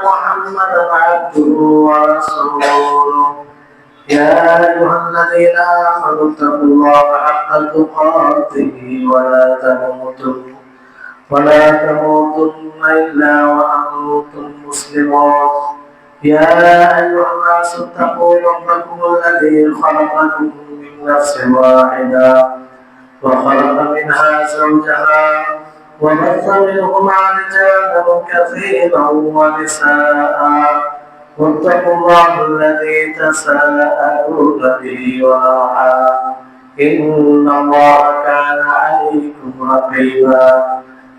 محمدا عبده ورسوله يا أيها الذين آمنوا اتقوا الله حق تقاته ولا تموتن إلا وأنتم مسلمون يا أيها الناس اتقوا ربكم الذي خلقكم من نفس واحدة وخلق منها زوجها وبث منهما رجالا كثيرا ونساء واتقوا الله الذي تساءلون به والأرحام إن الله كان عليكم رقيبا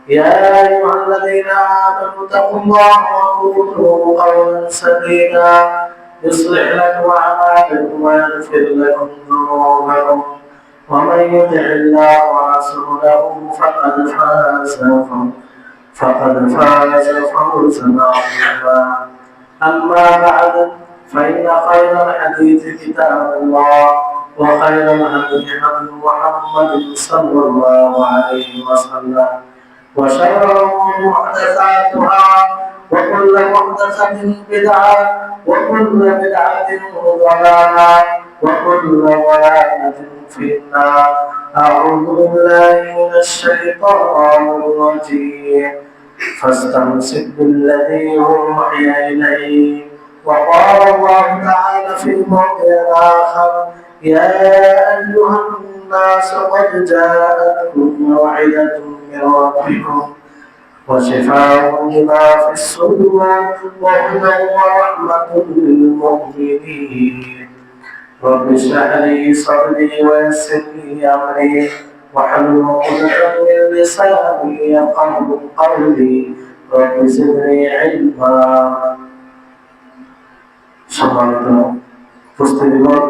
يا أيها الذين آمنوا اتقوا الله وقولوا قولا سديدا يصلح لكم أعمالكم ويغفر لكم ذنوبكم ومن يطع الله ورسوله فقد فاز فوزا عظيما أما بعد فإن خير الحديث كتاب الله وخير الهدي هدي محمد صلى الله عليه وسلم وشر الأمور محدثاتها وكل محدثة بدعة وكل بدعة ضلالة وكل ضلالة في النار أعوذ بالله من الشيطان الرجيم فاستمسك بالذي أوحي إليك وقال الله تعالى في موضع آخر يا أيها الناس قد جاءتكم موعظة من ربكم وشفاء لما في الصدور وهدى ورحمة للمؤمنين رب اشرح لي صدري ويسر لي أمري واحلل عقدة من لساني يفقهوا قولي رب زدني علما সম্মানিত উপস্থিতিগণ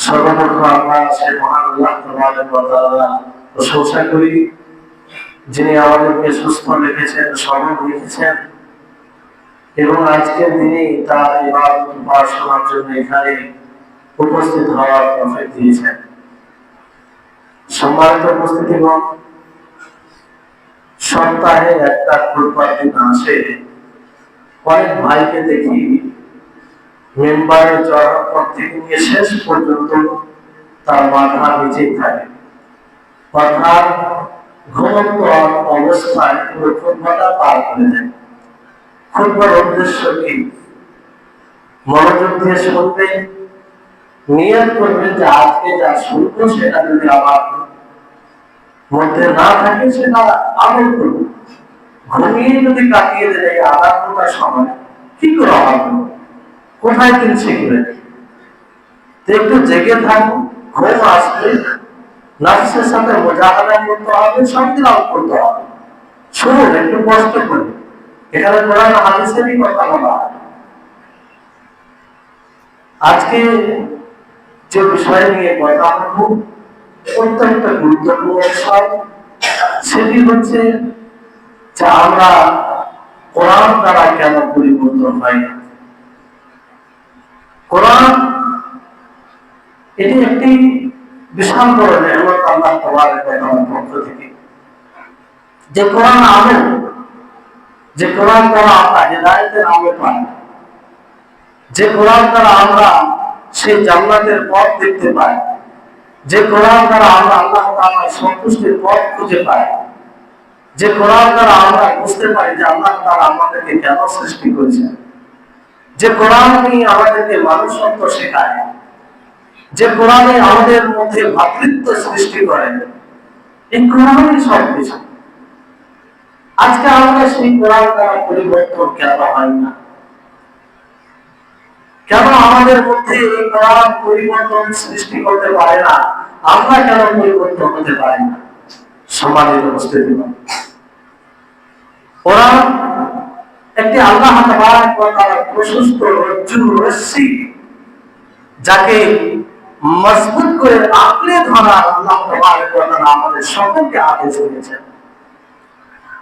সর্বপ্রথম আমরা সেই মহান আল্লাহ তাবারক ওয়া তাআলা প্রশংসা করি যিনি আমাদেরকে সুস্থ রেখেছেন সবল রেখেছেন এবং আজকের দিনে তার ইবাদত উপাসনার জন্য এখানে উপস্থিত হওয়ার তৌফিক দিয়েছেন। সম্মানিত উপস্থিতিগণ সপ্তাহে একটা খুতবার দিন আসে অনেক ভাইকে দেখি মেম্বারে চড়ার পর থেকে নিয়ে শেষ পর্যন্ত তার মাথা নিচেই থাকে অর্থাৎ ঘুমন্ত অবস্থায় পুরো খুতবাটা পার করে দেয়। খুতবার উদ্দেশ্য কি? মনোযোগ দিয়ে শুনবে, নিয়ত করবে যে আজকে যা শুনবো সেটা যদি আমার মধ্যে না থাকে সেটা আমল করবো। ঘুমিয়ে যদি কাটিয়ে দেয় এই আধা ঘন্টার সময় কি করে আমল করবো? কোথায় তিনি শিখবেন? একটু জেগে থাকুন, ঘুম আসবে, নাফসের সাথে মুজাহাদা করতে হবে, সংগ্রাম করতে হবে। শুনুন একটু কষ্ট করে, এখানে কোরআন হাদিসেরই কথা বলা হয়। আজকে যে বিষয় নিয়ে কথা বলবো অত্যন্ত গুরুত্বপূর্ণ বিষয়, সেটি হচ্ছে যে আমরা কোরআন দ্বারা কেন পরিবর্তন হয় না। কোরআন এটি একটি বিশাল বড় নিয়ামত আল্লাহ তাবারক ওয়া তাআলার পক্ষ থেকে। যে কোরআন আমল, যে কোরআন দ্বারা আমরা হেদায়েতের আমল পাই, যে কোরআন দ্বারা আমরা সেই জান্নাতের পথ দেখতে পাই, যে কোরআন দ্বারা আমরা আল্লাহ তাআলার সন্তুষ্টির পথ খুঁজে পাই, যে কোরআন দ্বারা আমরা বুঝতে পারি যে আল্লাহ তাআলা আমাদেরকে কেন সৃষ্টি করেছেন, যে কোরআন নিয়ে আমাদেরকে মানুষত্ব শেখায়, যে কোরআনে আমাদের মধ্যে ভ্রাতৃত্ব সৃষ্টি করে, এই কোরআনই সব কিছু। আজকে আমরা সেই কোরআন দ্বারা পরিবর্তন কেন হয় না? কেন আমাদের মধ্যে এই কোরআন পরিবর্তন সৃষ্টি করতে পারে না? আমরা কেন পরিবর্তন হতে পারি না? সম্মানিত উপস্থিতি, কোরআন একটি আল্লাহ তাবারক ওয়া তাআলার প্রশস্ত রজ্জু, যাকে মজবুত করে আঁকড়ে ধরা আল্লাহ তাবারক ওয়া তাআলা আমাদের সকলকে আদেশ দিয়েছেন।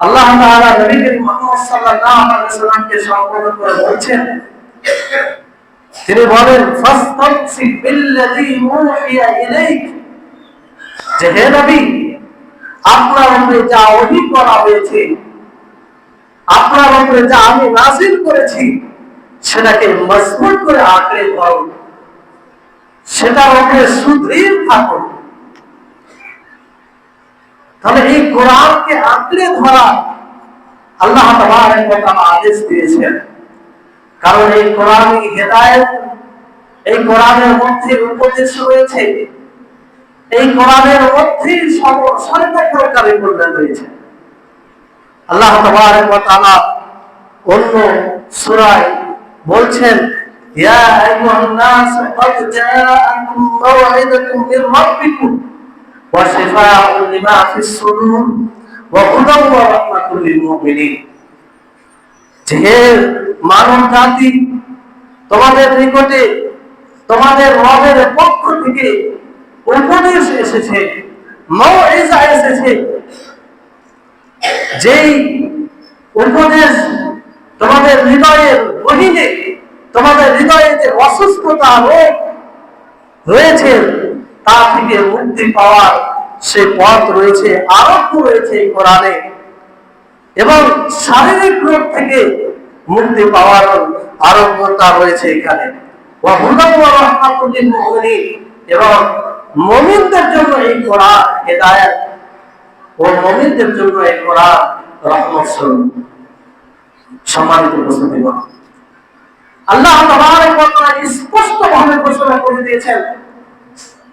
আল্লাহ তাআলা নবী করিম মুহাম্মদ সাল্লাল্লাহু আলাইহি ওয়াসাল্লামকে সম্বোধন করে বলছেন, তিনি বলেন ফাস্তামসিক বিল্লাযী উহিয়া ইলাইক, যে হে নবী আপনার উপরে যা ওহী করা হয়েছে আপনার উপরে যা আমি নাযিল করেছি সেটাকে মজবুত করে আঁকড়ে ধরো, সেটার উপরে সুদৃঢ় থাকো। তাহলে এই কোরআনকে আঁকড়ে ধরা আল্লাহ তাবারক ওয়া তাআলা আদেশ দিয়েছেন। কারণ এই কোরআনই হেদায়েত, এই কোরআনের মধ্যে উপদেশ রয়েছে, এই কোরআনের মধ্যে সর্বপ্রকারের কল্যাণ রয়েছে। আল্লাহ তাবারক ওয়া তাআলা অন্য সূরায় বলছেন, ইয়া আইয়ুহান নাস ক্বাদ জাআকুম মাওইদাতুম মির রাব্বিকুম ওয়া শিফাউন লিমা ফিস সুদুর ওয়া হুদান ওয়া রাহমাতুল লিল মুমিনিন। হে মানব জাতি, তোমাদের নিকটে তোমাদের রবের পক্ষ থেকে উপদেশ এসেছে, মাউইজা এসেছে, যেই উপদেশ তোমাদের হৃদয়ের গহীনে, তোমাদের হৃদয়ে যে অসুস্থতা রোগ রয়েছে তা থেকে মুক্তি পাওয়ার সে পথ রয়েছে, আরোগ্য রয়েছে এই কোরআনে, এবং শারীরিক রোগ থেকে মুক্তি পাওয়ার আরোগ্যতা রয়েছে এখানে। এবং মুমিনদের জন্য এই কোরআন হেদায়েত ও মুমিনদের জন্য এই কোরআন রহমত স্বরূপ। সম্মানিত উপস্থিতিগণ, আল্লাহ তাবারক ওয়া তাআলা স্পষ্টভাবে ঘোষণা করে দিয়েছেন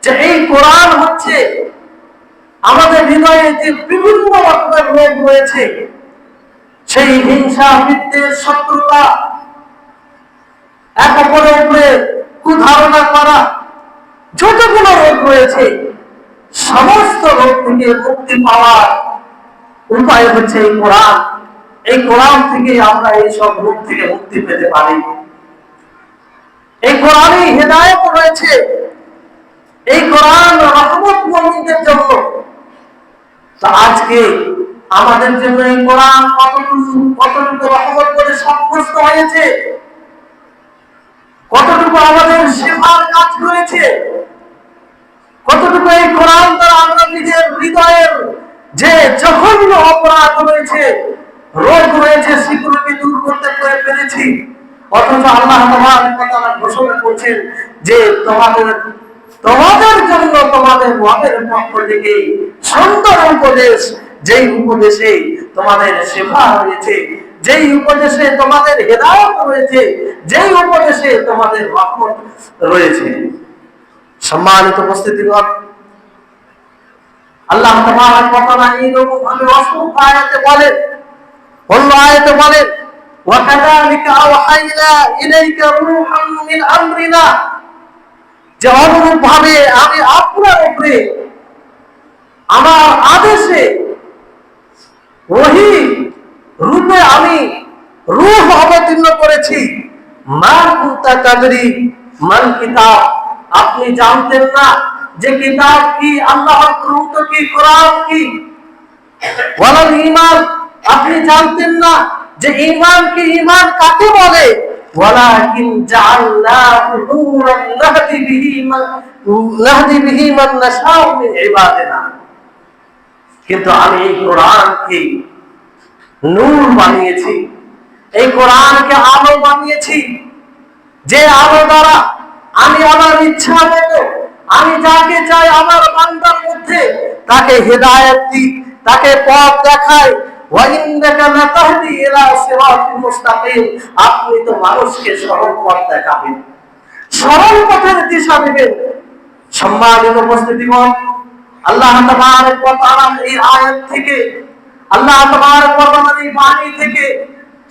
যে এই কোরআন হচ্ছে আমাদের হৃদয়ে যে বিভিন্ন রকমের রোগ রয়েছে, সেই হিংসা, বিদ্বেষ, শত্রুতা, এক অপরের উপরে কুধারণা করা, যতগুলো রোগ রয়েছে সমস্ত রোগ থেকে মুক্তি পাওয়ার উপায় হচ্ছে এই কোরআন। এই কোরআন থেকে আমরা এই সব রোগ থেকে মুক্তি পেতে পারি। এই কোরআনে হেদায়েত রয়েছে, এই কোরআন রহমত মুমিনদের জন্য। তো আজকে আমাদের জন্য এই কোরআন কতটুকু রহমত বলে সাব্যস্ত হয়েছে, কতটুকু আমাদের সেবার কাজ করেছে, কতটুকু এই কোরআন দ্বারা আমরা নিজের হৃদয়ের যে জঘন্য অপরাধ রয়েছে, রোগ রয়েছে, সেগুলোকে দূর করতে পেরেছি। অথচ আল্লাহ তাবারক ওয়া তাআলা ঘোষণা করছেন যে তোমাদের জন্য তোমাদের রবের পক্ষ থেকে সুন্দর উপদেশ, যেই উপদেশে তোমাদের সেবা রয়েছে, যেই উপদেশে তোমাদের হেদায়েত রয়েছে, যেই উপদেশে তোমাদের রহমত রয়েছে। সম্মানিত উপস্থিতিগণ, আল্লাহ তাবারক ওয়া তাআলা এইরকম ভাবে অসংখ্য আয়াতে বলেন, অন্য আয়াতে বলেন, ওয়া কাযালিকা আওহাইনা ইলাইকা রূহাম মিন আমরিনা, যে অনুরূপ ভাবে আমি আপনার উপরে আমার আদেশে ওহী রূপে আমি রূহ অবতীর্ণ করেছি। মা কুনতা তাদরি মাল কিতাব, আপনি জানতেন না যে কিতাব কি, আল্লাহর গ্রন্থ কি, কোরআন কি। ওয়ালাল ঈমান, আপনি জানতেন না যে ঈমান কি, ঈমান কাকে বলে। ওয়ালাকিন জাআলনাহু নূরান নাহদি বিহি মান নাশাউ মিন ইবাদিনা, কিন্তু আমি এই কোরআনকে নূর বানিয়েছি, এই কোরআনকে আলো বানিয়েছি, যে আলো দ্বারা আমি আমার ইচ্ছা মতো আমি যাকে চাই আমার বান্দার মধ্যে তাকে হেদায়েত দিই, তাকে পথ দেখাই। ওয়া ইন্নাকা লাতাহদি ইলা সিরাতিল মুস্তাকিম, আপনি তো মানুষকে সরল পথ দেখাবেন, সরল পথের দিশা দিবেন। সম্মানিত উপস্থিতিগণ, আল্লাহ তাবারক ওয়া তাআলা এই আয়াত থেকে, আল্লাহ তাবারক ওয়া তাআলার এই বাণী থেকে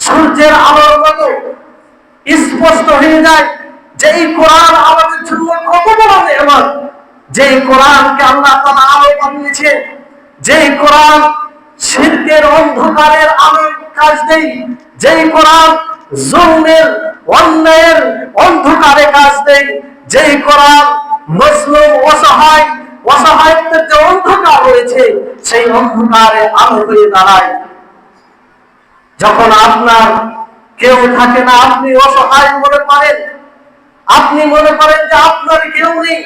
সূর্যের আলোর মতো স্পষ্ট হয়ে যায় যে এই কোরআন আমাদের জন্য কত বড় নিয়ামত, যে কোরআনকে আল্লাহ তাআলা আলো বানিয়েছেন, যে কোরআন শিরকের অন্ধকারের আলোর কাজ দেয়, যে কোরআন জুলমের অন্যায়ের অন্ধকারে কাজ দেয়, যে কোরআন মুসলিম অসহায়ত্বের যে অন্ধকার রয়েছে সেই অন্ধকারে আলো হয়ে দাঁড়ায়। যখন আপনার কেউ থাকে না, আপনি অসহায় মনে করেন, আপনি মনে করেন যে আপনার কেউ নেই,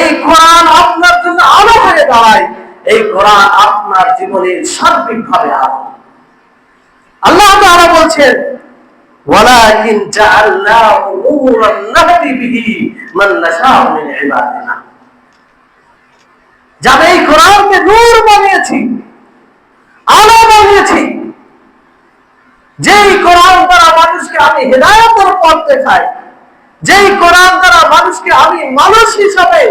এই কোরআন আপনার জন্য আলো হয়ে দাঁড়ায়। এই কোরআন আপনার জীবনের সার্বিকভাবে আলো। আল্লাহ তাআলা বলছেন ওয়ালাকিন জাআলনাহু নূরান নাহদি বিহি মান নাশাউ মিন ইবাদিনা, যারা এই কোরআনকে নূর বানিয়েছি, আলো বানিয়েছি, যেই কোরআন দ্বারা মানুষকে আমি হেদায়েতের পথ দেখাই, যেই কোরআন দ্বারা মানুষকে আমি মানুষ হিসাবে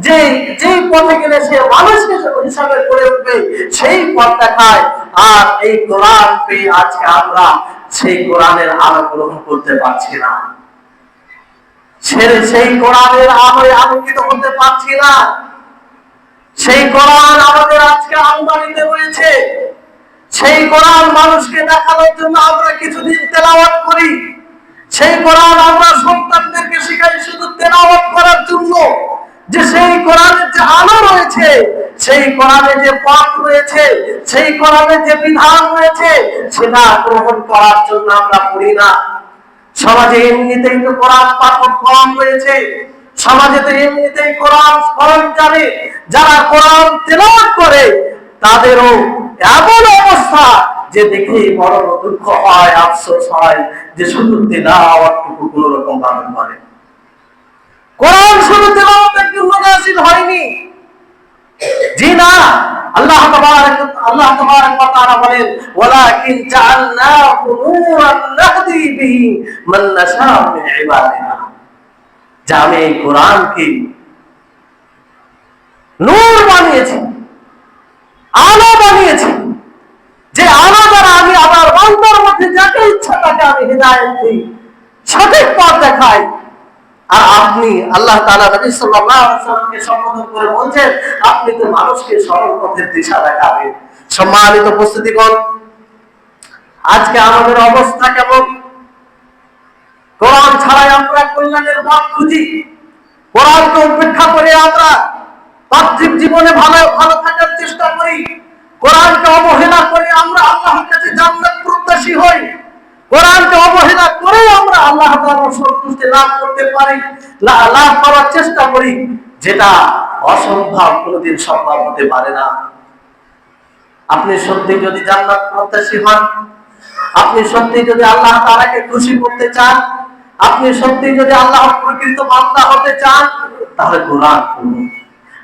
যেই পথে গেলে সে মানুষ হিসাবে গড়ে উঠবে সেই পথ দেখায়। আর এই কোরআন পেয়ে আজকে আমরা সেই কোরআনের আলো গ্রহণ করতে পারছি না, সেই কোরআনের আলোয় আলোকিত হতে পারছি না। সেই কোরআন আমাদের আজকে আমদানিতে রয়েছে, সেই কোরআন মানুষকে দেখানোর জন্য আমরা কিছুদিন তেলাওয়াত করি, সেই কোরআন আমরা সন্তানদেরকে শিখাই শুধু তেলাওয়াত করার জন্য, যে সেই কোরআনের যে আলো রয়েছে, সেই কোরআনে যে পথ রয়েছে, সেই কোরআনে যে বিধান রয়েছে সেটা গ্রহণ করার জন্য আমরা পড়ি না। সমাজে এমনিতেই তো কোরআন পাঠক কম রয়েছে, সমাজে তো এমনিতেই কোরআন স্মরণ জানে, যারা কোরআন তেলাওয়াত করে তাদেরও এমন অবস্থা যে দেখে বড় দুঃখ হয়, আফসোস হয় যে শুধু তেলাওয়াতটুকু কোন রকম ভাবে করে। কোরআন শুধু তেলাওয়াতের জন্য নাযিল হয়নি, জি না। আল্লাহ তাবারক ওয়া তাআলা বলেন ওয়ালাকিন জাআলনাহু নূরান নাহদি বিহি মান নাশাউ মিন ইবাদিনা, যে আমি এই কোরআনকে নূর বানিয়েছি, আলো বানিয়েছি, যে আলো দ্বারা আমি আমার বান্দার মধ্যে যাকে ইচ্ছা তাকে আমি হিদায়াত দিই, সঠিক পথ দেখাই। আর আপনি আল্লাহ তাআলা নবী সাল্লাল্লাহু আলাইহি ওয়াসাল্লামকে সম্বোধন করে বলছেন আপনি তো মানুষকে সরল পথের দিশা দেখাবেন। সম্মানিত উপস্থিতিগণ, আজকে আমাদের অবস্থা কেমন? কোরআন ছাড়াই আমরা কল্যাণের পথ খুঁজি, কোরআনকে উপেক্ষা করে আমরা পার্থিব জীবনে ভালো ভালো থাকার চেষ্টা করি, কোরআনকে অবহেলা করে আমরা আল্লাহর কাছে জান্নাত প্রত্যাশী হই, কোরআনকে অবহেলা করে আমরা আল্লাহ তাআলার সন্তুষ্টি লাভ করতে পারি, লাভ করার চেষ্টা করি, যেটা অসম্ভব, কোনোদিন সম্ভব হতে পারে না। আপনি সত্যি যদি জান্নাত প্রত্যাশী হন, আপনি সত্যি যদি আল্লাহ তাআলাকে খুশি করতে চান, আপনি সত্যি যদি আল্লাহর প্রকৃত বান্দা হতে চান, তাহলে কোরআন পড়ুন,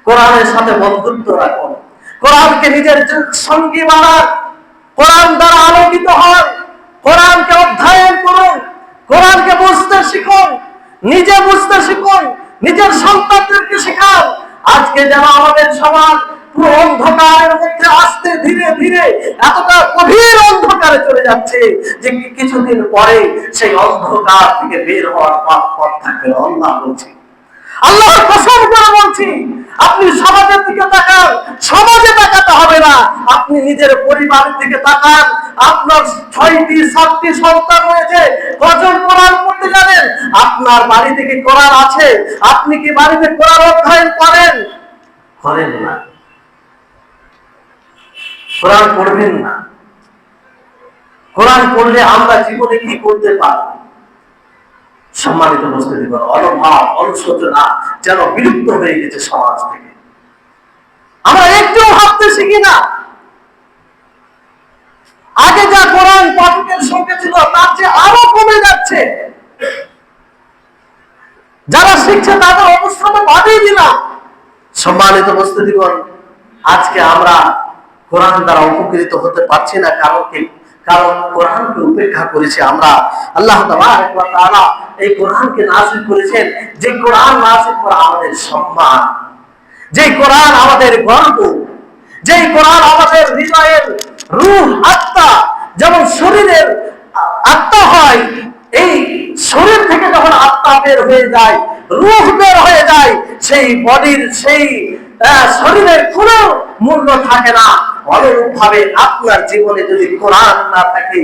কোরআনের সাথে বন্ধুত্ব রাখুন, কোরআনকে নিজের সঙ্গী বানান, কোরআন দ্বারা আলোকিত হন, কোরআনকে অধ্যয়ন করুন, কোরআনকে বুঝতে শিখুন, নিজে বুঝতে শিখুন, নিজের সন্তানদেরকে শেখান। আজকে যেন আমাদের সমাজ পুরো অন্ধকারের মধ্যে আসতে ধীরে ধীরে এতটা গভীর অন্ধকারে চলে যাচ্ছে যে কিছুদিন পরে সেই অন্ধকার থেকে বের হওয়ার পথ থাকবে। আল্লাহ বলছি, আল্লাহর কসম করে বলছি, আপনি সমাজের দিকে তাকান, সমাজে তাকাতে হবে না, আপনি নিজের পরিবারের দিকে তাকান। আপনার 6টি 7টি সন্তান রয়েছে, কজন কোরআন পড়তে জানেন? আপনার বাড়ি থেকে কোরআন আছে, আপনি কি বাড়িতে কোরআন অধ্যয়ন করেন? করেন না। কোরআন পড়বেন না। কোরআন পড়লে আমরা জীবনে কি করতে পারবো? সম্মানিত উপস্থিতিগণ, অনভাব অনুশোচনা যেন বিলুপ্ত হয়ে গেছে সমাজ থেকে। আমরা একটু ভাবতে শিখি না। আগে যা কোরআন পাঠকের সংখ্যা ছিল তার চেয়ে আরো কমে যাচ্ছে। যারা শিখছে তাদের অবস্থা তো বাদই দিলাম। সম্মানিত উপস্থিতিগণ, আজকে আমরা কোরআন দ্বারা উপকৃত হতে পারছি না, কারণ কোরআনকে উপেক্ষা করেছি আমরা। আল্লাহ তাবারক ওয়া তাআলা এই কোরআনকে নাযিল করেছেন, যে কোরআন নাযিল করা আমাদের সম্মান, যে কোরআন আমাদের গর্ব, যে কোরআন আমাদের হৃদয়ের রূহ, আত্মা। যেমন শরীরের আত্মা হয়, এই শরীর থেকে যখন আত্মা বের হয়ে যায়, রূহ বের হয়ে যায়, সেই বডির সেই শরীরের কোনো মূল্য থাকে না। অনুরূপ ভাবে আপনার জীবনে যদি কোরআন না থাকে,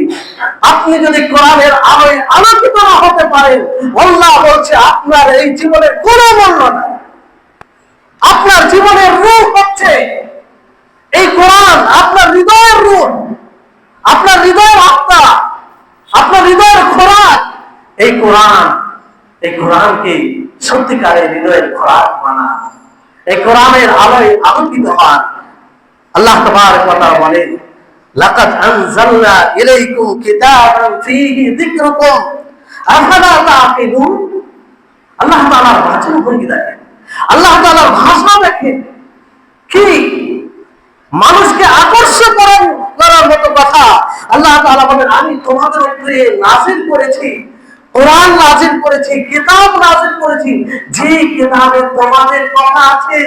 আপনি যদি কোরআনের আলোয় আলোকিত না হতে পারেন, আল্লাহ বলছে আপনার এই জীবনের কোনো মূল্য নাই। আপনার জীবনের রূহ হচ্ছে এই কোরআন, আপনার হৃদয়ের রূহ, আপনার হৃদয়ের আত্মা, আপনার হৃদয়ের খোরাক এই কোরআন। এই কোরআনকে সত্যিকারের হৃদয়ের খোরাক বানান, এই কোরআনের আলোয় আলোকিত হন। আল্লাহ তাবারক ওয়া তাআলা বলেন লাকাদ আনজালনা ইলাইকুম কিতাবান ফীহি যিকরুকুম আফালা তাআকিলুন। আল্লাহ তাআলার ভাষণ ভঙ্গি দেখেন, আল্লাহ তাআলার ভাষা দেখেন, কি মানুষকে আকর্ষণ করার মতো কথা। আল্লাহ তাআলা বলেন, আমি তোমাদের উপরে নাযিল করেছি, কোরআন নাযিল করেছি, কিতাব নাযিল করেছি, যে কিতাবে তোমাদের কথা আছে,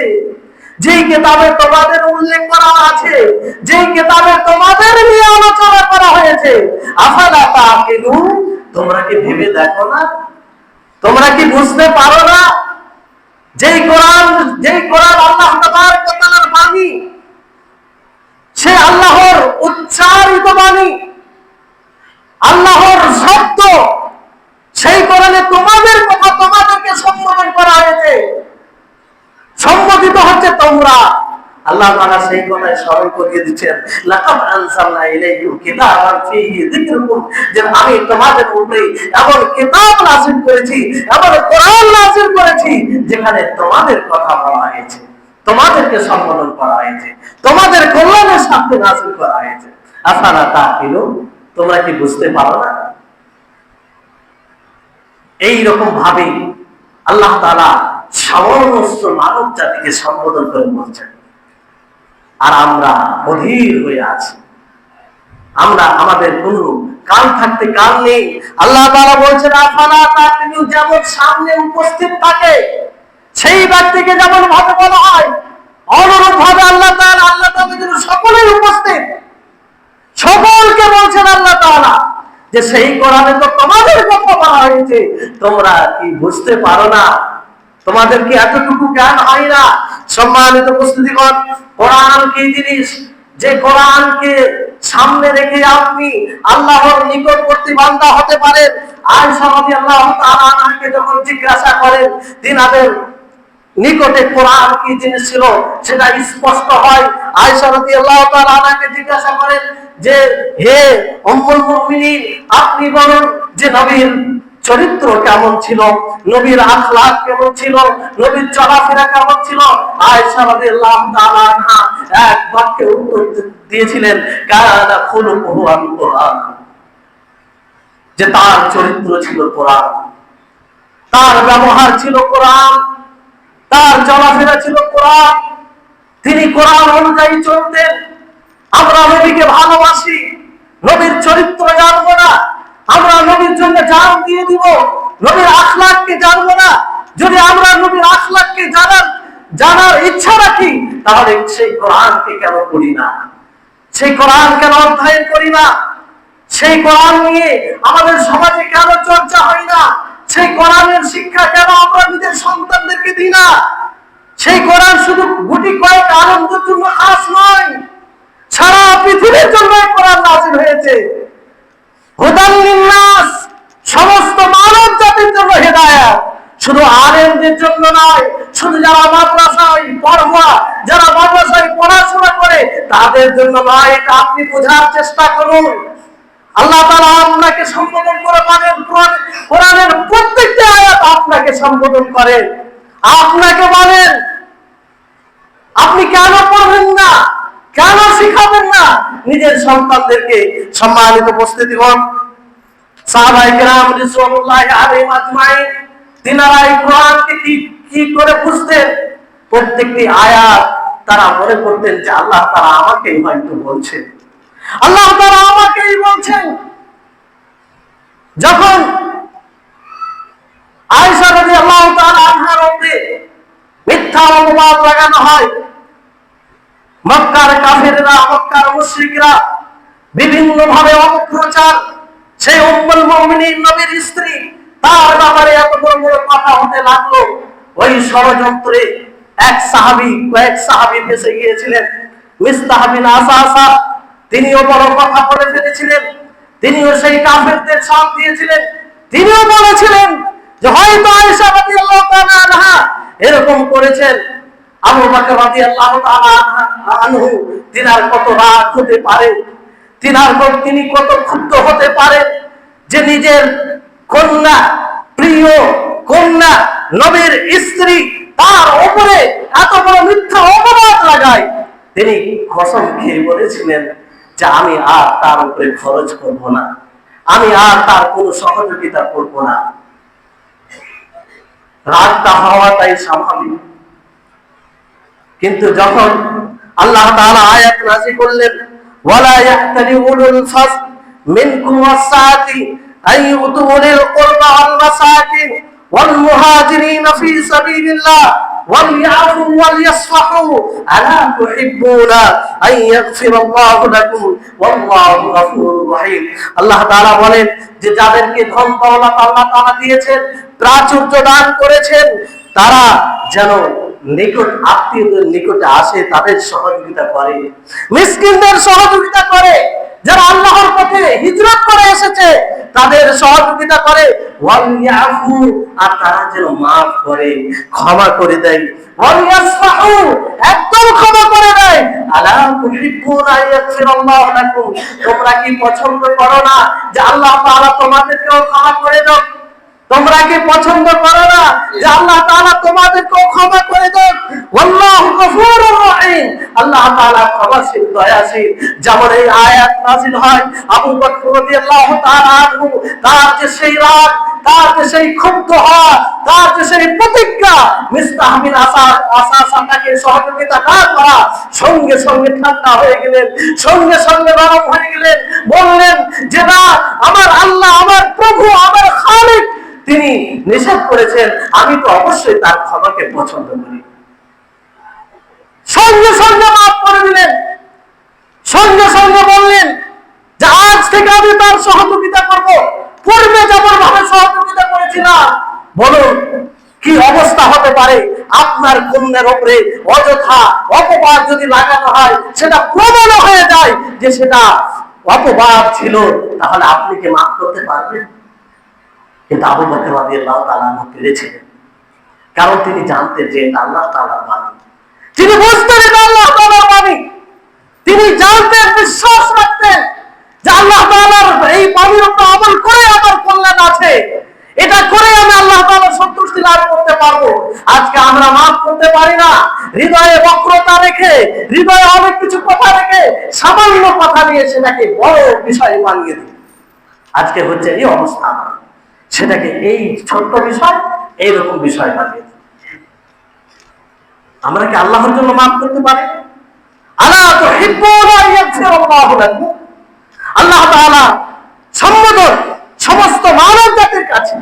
যে কিতাবে তোমাদের উল্লেখ করা আছে, যে কিতাবে তোমাদের নিয়ে আলোচনা করা হয়েছে। আফালা তাআকিলুন, তোমরা কি ভেবে দেখো না? তোমরা কি বুঝতে পারো না? যেই কোরআন আল্লাহ তাবারক ওয়া তাআলার বাণী, সে আল্লাহর উচ্চারিত বাণী, আল্লাহর শব্দ, সেই কোরআনে তোমাদের কথা, তোমাদেরকে সম্বোধন করা হয়েছে, সম্বোধিত হচ্ছে তোমরা। আল্লাহ তাআলা সেই কথায় স্মরণ করিয়ে দিচ্ছেন, লাকাদ আনজালনা ইলাইকুম কিতাবান ফীহি যিকরুকুম, যে আমি তোমাদের উপরে এমন কিতাব নাযিল করেছি, এমন কোরআন নাযিল করেছি, যেখানে তোমাদের কথা বলা হয়েছে, তোমাদেরকে সম্বোধন করা হয়েছে, তোমাদের কল্যাণের স্বার্থে নাযিল করা হয়েছে। আফালা তাআকিলুন, তোমরা কি বুঝতে পারো না? এই রকম ভাবে আল্লাহ তাআলা সমস্ত মানব জাতিকে সম্বোধন করে বলছেন, আর আমরা অধীর হয়ে আছি, আমরা আমাদের কোনো কান থাকতে কান নেই। আল্লাহ তাআলা বলছেন, আফালা তাআকিলুন, যেমন সামনে উপস্থিত থাকে সেই ব্যক্তিকে যেমন ভাবে বলা হয়, অনুরূপ ভাবে আল্লাহ তাআলা যেন সকলেই উপস্থিত, সকলকে বলছেন আল্লাহ তাআলা যে সেই কোরআনে তো তোমাদের কথা বলা হয়েছে, তোমরা কি বুঝতে পারো না? তোমাদের কি এতটুকু জ্ঞান হয় না? সম্মানিত উপস্থিতিগণ, কোরআন কি জিনিস, যে কোরআনকে সামনে রেখে আপনি আল্লাহর নিকটবর্তী বান্দা হতে পারেন। আয়েশা রাদিয়াল্লাহু তাআলা আনহাকে যখন জিজ্ঞাসা করেন তিনাদের নিকটে কোরআন কি জিনিস ছিল, সেটা স্পষ্ট হয়। আয়েশা রাদিয়াল্লাহু তাআলা আনহাকে জিজ্ঞাসা করেন যে, হে উম্মুল মুমিনিন, আপনি বলুন যে নবীর চরিত্র কেমন ছিল, নবীর আখলাক কেমন ছিল, নবীর চলাফেরা কেমন ছিল। আয়েশা রাদিয়াল্লাহু তাআলা আনহা এক বাক্যে উত্তর দিয়েছিলেন, কানা খুলুকুহু আল কোরআন, যে তার চরিত্র ছিল কোরআন, তার ব্যবহার ছিল কোরআন, তার চলাফেরা ছিল কোরআন, তিনি কোরআন অনুযায়ী চলতেন। আমরা নবীকে ভালোবাসি, নবীর চরিত্র জানবো না, আমরা নবীর জন্য জান দিয়ে দিব, নবীর আখলাককে জানবো না। যদি আমরা নবীর আখলাককে জানার ইচ্ছা রাখি, তাহলে সেই কোরআনকে কেন পড়ি না, সেই কোরআন কেন অধ্যয়ন করি না, সেই কোরআন নিয়ে আমাদের সমাজে কেন চর্চা হয় না, সেই কোরআনের শিক্ষা কেন আমরা নিজের সন্তানদেরকে দিই না? সেই কোরআন শুধু গুটি কয়েক আনন্দের জন্য খাস নয়, সারা পৃথিবীর জন্য কোরআন নাযিল হয়েছে। হুদাল লিন্নাস, সমস্ত মানব জাতির জন্য হেদায়েত, শুধু আলেমদের জন্য নয়, শুধু যারা মাদ্রাসায় পড়ুয়া, যারা মাদ্রাসায় পড়াশোনা করে তাদের জন্য নয়। এটা আপনি বোঝার চেষ্টা করুন। আল্লাহ তাআলা আপনাকে সম্বোধন করে বলেন, কোরআনের প্রত্যেকটি আয়াত আপনাকে সম্বোধন করে, আপনাকে বলেন আপনি কেন পড়বেন না, কেন শিখাবেন না নিজের সন্তানদেরকে। সম্মানিত উপস্থিতিগণ, সাহাবায়ে কেরাম রিজওয়ানুল্লাহি আলাইহিম আজমাইন, তিনারা এই কোরআনকে কি করে বুঝতেন? প্রত্যেকটি আয়াত তারা মনে করতেন যে আল্লাহ তাআলা আমাকেই হয়তো বলছেন, আল্লাহ তাআলা আমাকেই বলছেন। যখন আয়েশা রাদিয়াল্লাহু তাআলা আনহার উপরে মিথ্যা অপবাদ লাগানো হয়, মক্কার কাফেররা, মক্কার মুশরিকরা বিভিন্ন ভাবে অপপ্রচার, সেই উম্মুল মুমিনিন নবীর স্ত্রী, তার ব্যাপারে এত বড় বড় কথা হতে লাগলো। ওই ষড়যন্ত্রে কয়েক সাহাবী ফেঁসে গিয়েছিলেন। মিসতাহ বিন আসাসা, তিনিও বড় কথা বলে ফেলেছিলেন, তিনিও সেই কাফেরদের সাথ দিয়েছিলেন। তিনিও বলেছিলেন যে হয়তো আয়েশা রাদিয়াল্লাহু তাআলা আনহা এরকম করেছেন। আবু বকর রাদিয়াল্লাহু তাআলা আনহু, তিনার কত রাগ হতে পারে, তিনি কত ক্ষুব্ধ হতে পারে যে নিজের কন্যা, প্রিয় কন্যা, নবীর স্ত্রী, তার উপরে এত বড় মিথ্যা অপবাদ লাগায়। তিনি কসম খেয়ে বলেছিলেন যে আমি আর তার উপরে খরচ করব না, আমি আর তার কোনো সহযোগিতা করব না। রাগটা হওয়াটাই স্বাভাবিক। কিন্তু যখন আল্লাহ তাআলা আয়াত নাযিল করলেন, ওয়ালা ইয়াহতালি উলুল ফাজল মিনকুম ওয়াসাতি আইয়ুতু উলিল কুরবা ওয়াল মাসাকিন ওয়াল মুহাজিরিন ফি সাবিলিল্লাহ ওয়ালইয়াফু ওয়ালইসফাহু আলা তুহিব্বুনা আন ইয়াগফিরাল্লাহু লাকুম ওয়াল্লাহু গফুরুর রহিম। আল্লাহ তাআলা বলেন যে যাদেরকে ধন দৌলত আল্লাহ তাআলা দিয়েছেন, প্রাচুর্য দান করেছেন, তারা যেন নিকট আত্মীয়দের নিকটে আসে, তাদের সহযোগিতা করে, মিসকিনদের সহযোগিতা করে, যারা আল্লাহর পথে হিজরত করে এসেছে তাদের সহযোগিতা করে, ওয়ালিয়াফু, আর তারা যেন মাফ করে, ক্ষমা করে দেয়, ওয়ালিয়াসফাহু, একদম ক্ষমা করে দেয়। আলা তুহিব্বুনা ইয়াগফিরাল্লাহু লাকুম, তোমরা কি পছন্দ করো না যে আল্লাহ তাআলা তোমাদেরকেও ক্ষমা করে দেন? তোমরা কি পছন্দ করো না যে আল্লাহ তাআলা তোমাদেরকে ক্ষমা করে দেন? আল্লাহু গফুরুর রহিম, আল্লাহ তাআলা ক্ষমাশীল, দয়াশীল। যেমন এই আয়াত নাযিল হয়, আবু বকর রাদিয়াল্লাহু তাআলা আনহু, তার যে সেই রাগ, তার যে সেই ক্ষুব্ধ হওয়া, তার যে সেই প্রতিজ্ঞা, মিস্তাহমিল আসাসাটাকে সহযোগিতা না করা, সঙ্গে সঙ্গে ঠান্ডা হয়ে গেলেন, সঙ্গে সঙ্গে নরম হয়ে গেলেন, বললেন যে না, আমার আল্লাহ, আমার প্রভু, আমার খালিক তিনি নিষেধ করেছেন, আমি তো অবশ্যই তার ক্ষমাকে পছন্দ করি। সঙ্গে সঙ্গে মাফ করে দিলেন, সঙ্গে সঙ্গে বললেন যে আজ থেকে আমি তার সহযোগিতা করব, পূর্বে যেমন ভাবে সহযোগিতা করেছিলাম। বলুন কি অবস্থা হতে পারে? আপনার কন্যার উপরে অযথা অপবাদ যদি লাগানো হয়, সেটা প্রমাণ হয়ে যায় যে সেটা অপবাদ ছিল, তাহলে আপনি কি মাফ করতে পারবেন? কিন্তু আবু বকর রাদিয়াল্লাহু তাআলা পেরেছিলেন, কারণ তিনি জানতেন যে এটা আল্লাহ তাআলার বাণী, তিনি বুঝতেন এটা আল্লাহ তাআলার বাণী, তিনি জানতেন, বিশ্বাস রাখতেন যে আল্লাহ তাআলার এই বাণীর উপর আমল করে আমার কল্যাণ আছে, এটা করে আমি আল্লাহ তাআলার সন্তুষ্টি লাভ করতে পারবো। আজকে আমরা মাফ করতে পারি না, হৃদয়ে বক্রতা রেখে, হৃদয়ে অনেক কিছু কথা রেখে, সামান্য কথা নিয়ে সেটাকে বড় বিষয় বানিয়ে দিই। আজকে হচ্ছে এই অবস্থা, সেটাকে এই ছোট্ট বিষয় এইরকম বিষয় বানিয়ে দিই। আমরা কি আল্লাহর জন্য মাফ করতে পারি? আলা তুহিব্বুনা ইয়াগফিরাল্লাহু লাকুম, আল্লাহ তাআলা সম্বোধন সমস্ত মানব জাতির কাছে।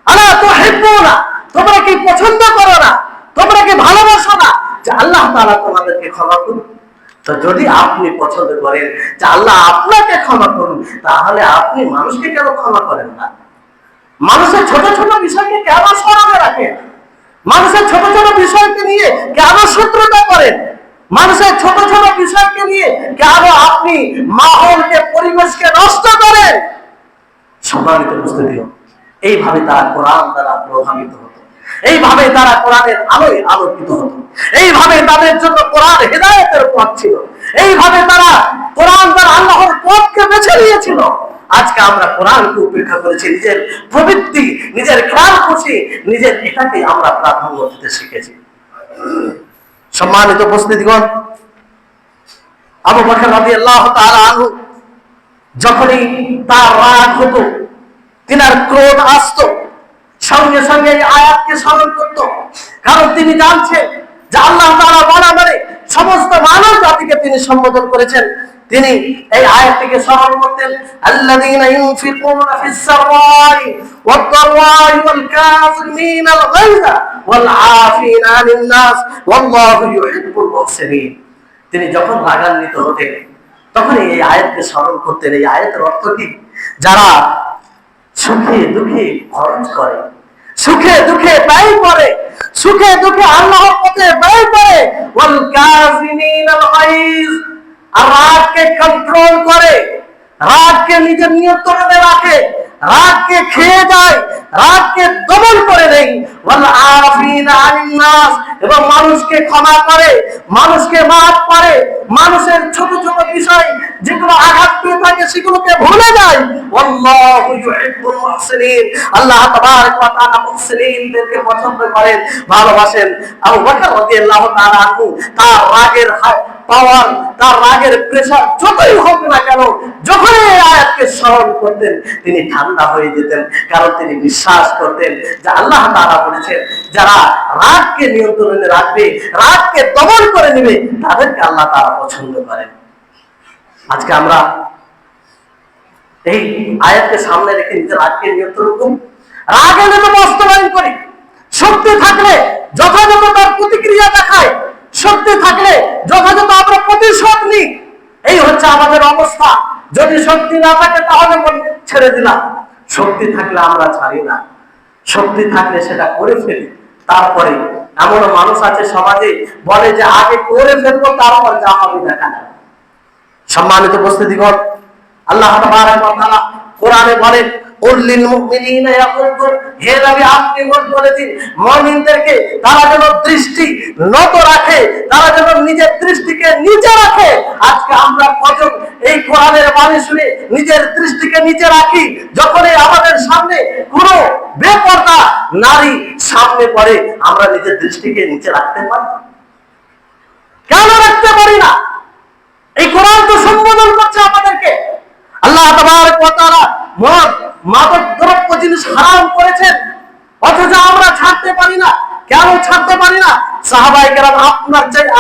আলা তুহিব্বুনা, তোমরা কি পছন্দ করো না, তোমরা কি ভালোবাসো না যে আল্লাহ তাআলা তোমাদেরকে ক্ষমা করুন? তো যদি আপনি পছন্দ করেন যে আল্লাহ আপনাকে ক্ষমা করুন, তাহলে আপনি মানুষকে কেন ক্ষমা করেন না? মানুষের ছোট ছোট বিষয়কে কেন স্মরণে রাখেন? মানুষের ছোট ছোট বিষয়কে নিয়ে কেন শত্রুতা করেন? মানুষের ছোট ছোট বিষয়কে নিয়ে কেন আপনি মাহৌলকে, পরিবেশকে নষ্ট করেন? সম্মানিত উপস্থিতি, এইভাবে তারা কোরআন দ্বারা প্রভাবিত হতো, এইভাবে তারা কোরআনের আলোয় আলোকিত হতো, এইভাবে তাদের জন্য কোরআন হেদায়েতের পথ ছিল, এইভাবে তারা কোরআন দ্বারা আল্লাহর পথকে বেছে নিয়েছিল। আজকে আমরা কোরআনকে উপেক্ষা করেছি, নিজের প্রবৃত্তি, নিজের খেয়াল খুশি, নিজের এটাকে আমরা প্রাধান্য দিতে শিখেছি। সম্মানিত উপস্থিতিগণ, আবু বকর রাদিয়াল্লাহু তাআলা আনহু যখনই তার রাগ হতো, তিনার ক্রোধ আসতো, সঙ্গে সঙ্গে এই আয়াতকে স্মরণ করত, কারণ তিনি জানছেন যে আল্লাহ তাআলা বরাবরে সমস্ত মানব জাতিকে তিনি সম্বোধন করেছেন। তিনি এই আয়াতটিকে স্মরণ করতেন, আল্লাযীনা ইউনফিকুনা ফিস সাররাই ওয়াদ দাররাই ওয়াল কাযিমিনাল গায়যা ওয়াল আফিনা আনিন নাস ওয়াল্লাহু ইউহিব্বুল মুহসিনিন। তিনি যখন রাগান্বিত হতেন তখন এই আয়াতকে স্মরণ করতেন। এই আয়াতের অর্থ কি? যারা সুখে দুঃখে খরচ করে, সুখে দুঃখে ব্যয় করে, সুখে দুঃখে আল্লাহর পথে ব্যয় করে, ওয়াল কাযিমিনাল গায়জ, আর রাগকে কন্ট্রোল করে, রাগকে নিজের নিয়ন্ত্রণে রাখে, রাগকে খেয়ে যায়, রাগকে দমন করে দেয়, ওয়াল আফিনা আনিন নাস, এবং মানুষকে ক্ষমা করে, মানুষকে মাফ করে, মানুষের ছোট ছোট বিষয় যেগুলো আঘাত পেয়ে থাকে সেগুলোকে ভুলে যায়। আল্লাহু ইউহিব্বুল মুহসিনিন, আল্লাহ তাবারক ওয়া তাআলা মুহসিনিনদেরকে পছন্দ করেন, ভালোবাসেন। আবু বকর রাদিয়াল্লাহু তাআলা আনহু তার রাগের পাওয়ার, তার রাগের প্রেসার যতই হোক না কেন, যখন এই আয়াতকে স্মরণ করতেন তিনি ঠান্ডা হয়ে যেতেন। কারণ তিনি বিশ্বাস করতেন যে আল্লাহ তাআলা বলেছেন যারা রাগকে নিয়ন্ত্রণে রাখবে, রাগকে দমন করে নেবে, তাদেরকে আল্লাহ তাআলা পছন্দ করেন। আজকে আমরা এই আয়াতকে সামনে রেখে নিজের রাগকে নিয়ন্ত্রণ করি, রাগ এলে তো বাস্তবায়ন করি। শক্তি থাকলে যথাযথ তার প্রতিক্রিয়া দেখায়, শক্তি থাকলে যথাযথ আমরা প্রতিশোধ নিই। এই হচ্ছে আমাদের অবস্থা। যদি শক্তি না থাকে তাহলে ছেড়ে দিলাম, শক্তি থাকলে আমরা ছাড়ি না, শক্তি থাকলে সেটা করে ফেলি। তারপরে এমন মানুষ আছে সমাজে বলে যে আগে করে ফেলবো তারপর যা হবে দেখা যাবে। সম্মানিত উপস্থিতিগণ, আল্লাহ তাবারক ওয়া তাআলা কোরআনে বলেন উল্লিল মুমিনিনা ইয়াকুদ্দু, হে নবী আপনি বলে দিন মুমিনদেরকে তারা যেন দৃষ্টি নত রাখে, তারা যেন নিজের দৃষ্টিকে নিচে রাখে। আজকে আমরা কজন এই কোরআনের বাণী শুনে নিজের দৃষ্টিকে নিচে রাখি? যখনই আমাদের সামনে কোনো বেপরদা নারী সামনে পড়ে আমরা নিজের দৃষ্টিকে নিচে রাখতে পারি? কেন রাখতে পারি না? এই কোরআন তো সম্বোধন করছে আমাদেরকে। আল্লাহ তাবারক ওয়া তাআলা মদ, মাদক দ্রব্য জিনিস হারাম করেছেন, অথচ আমরা ছাড়তে পারি না। কেন ছাড়তে পারি না? সাহাবায়ে কেরাম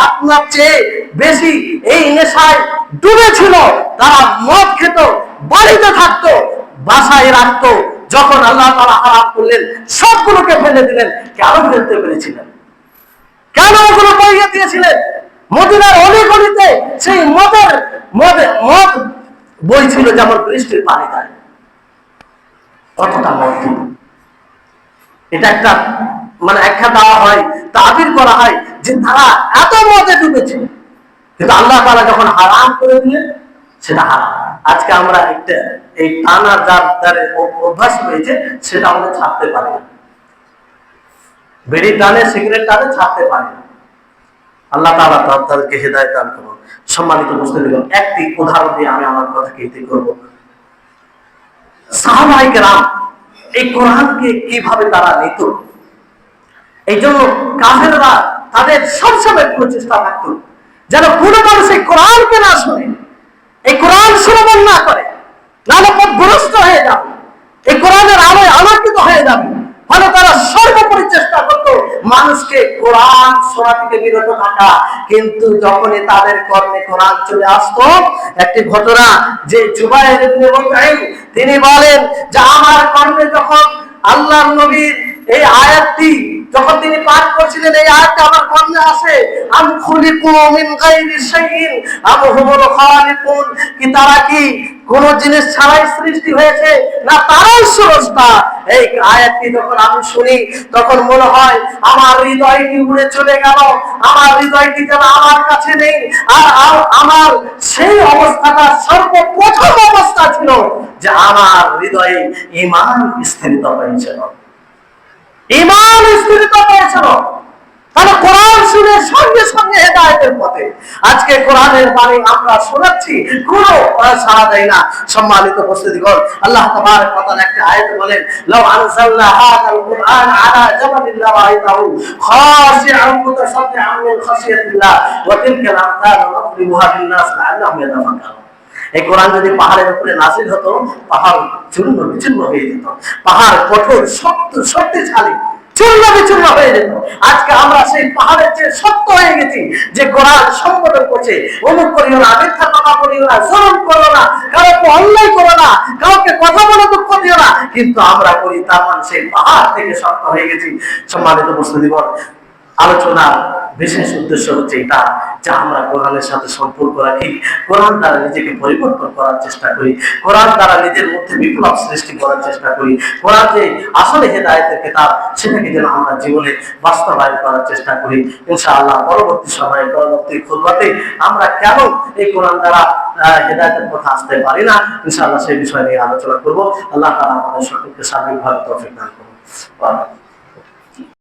আপনার চেয়ে বেশি এই নেশায় ডুবে ছিল। তারা মদ খেত, বাড়িতে থাকতো, বাসায় রাখতো। যখন আল্লাহ তাআলা হারাম করলেন সবগুলোকে ফেলে দিলেন। কেন ফেলতে পেরেছিলেন? কেন ওগুলো বইয়ে দিয়েছিলেন? মদিনার অলিগলিতে সেই মদ বই ছিল যেমন বৃষ্টির পানি গায়ে। কতটা মদ! এটা একটা একটা দেওয়া হয়, তাবির করা হয় যে তারা এত মদে ডুবেছে। কিন্তু আল্লাহ তাআলা যখন হারাম করে দিলেন সেটা হারাম। আজকে আমরা একটা এই টানা যার অভ্যাস হয়েছে সেটা আমরা ছাড়তে পারি না। বিড়ি টানে, সিগারেট টানে ছাড়তে পারি না। আল্লাহ তাআলা তাদেরকে হেদায়েত দান করুন। সম্মানিত মুসলিমগণ, একটি উদাহরণ দিয়ে আমি আমার কথাকে ইতি করব। সাহাবায়ে কেরাম এই কোরআনকে কিভাবে তারা নিত, এই জন্য কাফেররা তাদের সবসময় প্রচেষ্টা থাকতো যেন কোনো মানুষ এই কোরআনকে না শুনে, এই কোরআন শ্রবণ না করে, নাহলে পথভ্রষ্ট হয়ে যাবে, এই কোরআনের আলোয় আলোকিত হয়ে যাবে। ফলে তারা সর্বোপরি চেষ্টা করতো মানুষকে কোরআন শোনা থেকে বিরত থাকা। কিন্তু যখনই তাদের কর্মে কোরআন চলে আসতো, একটি ঘটনা যে জুবাইর ইবনে মুতঈম তিনি বলেন যে আমার কর্মে যখন আল্লাহর নবীর এই আয়াতটি যখন তিনি পাঠ করছিলেন, এই আয়াতটা আমার কর্মে আসে, আম খুলিকু মিন গায়রি শাইইন আম হুমুল খালিকুন, কি তারা কি কোন জিনিস ছাড়াই সৃষ্টি হয়েছে, না তারাই স্রষ্টা। এই আয়াতটি যখন আমি শুনি তখন মনে হয় আমার হৃদয়টি উড়ে চলে গেল, আমার হৃদয়টি যেন আমার কাছে নেই। আর আমার সেই অবস্থাটা সর্বপ্রথম অবস্থা ছিল যে আমার হৃদয়ে ঈমান স্থিরিত হয়েছিল, ঈমান স্থিরিত হয়েছিল। তাহলে কোরআন শুনে সঙ্গে সঙ্গে হেদায়েতের পথে। আজকে কোরআনের বাণী আমরা শোনাচ্ছি, কোনো সাড়া দেয় না। সম্মানিত উপস্থিতিগণ, আল্লাহ তাবারক ওয়া তাআলা একটা আয়াতে বলেন লাউ আনজালনা হাযাল কুরআন আলা জাবালিন লারাআইতাহু খাশিআন মুতাসাদ্দিআন মিন খাশিয়াতিল্লাহ ওয়া তিলকাল আমসালু নাদরিবুহা লিন-নাস লাআল্লাহুম ইয়াতাফাক্কারুন। এই কোরআন যদি পাহাড়ের উপরে নাযিল হতো, পাহাড় চূর্ণ বিচূর্ণ হয়ে যেত, পাহাড় কঠোর শক্তিশালী চূর্ণ বিচূর্ণ হয়ে যেত। আজকে আমরা সেই পাহাড়ের চেয়ে শক্ত হয়ে গেছি যে কোরআন সম্বোধন করছে অমুক করিও না, মিথ্যা কথা বলিও না, জুলুম করো না, কাউকে অন্যায় করো না, কাউকে কথা বলে দুঃখ দিও না, কিন্তু আমরা করি। তার মানে সেই পাহাড় থেকে শক্ত হয়ে গেছি। সম্মানিত মুসলিমগণ, আলোচনার বিশেষ উদ্দেশ্য হচ্ছে এটা যে আমরা কোরআনের সাথে সম্পর্ক রাখি, কোরআন দ্বারা নিজেকে পরিবর্তন করার চেষ্টা করি, কোরআন দ্বারা নিজের মধ্যে বিপ্লব সৃষ্টি করার চেষ্টা করি। কোরআন যে আসলে হেদায়েতের কিতাব সেটাকে যেন আমরা জীবনে বাস্তবায়ন করার চেষ্টা করি। ইনশাআল্লাহ পরবর্তী সময়ে পরবর্তী খুতবাতে আমরা কেন এই কোরআন দ্বারা হেদায়েতের কথা আসতে পারি না, ইনশাআল্লাহ সেই বিষয় নিয়ে আলোচনা করব। আল্লাহ তাআলা আমাদের সকলকে সার্বিকভাবে তৌফিক দান করুন।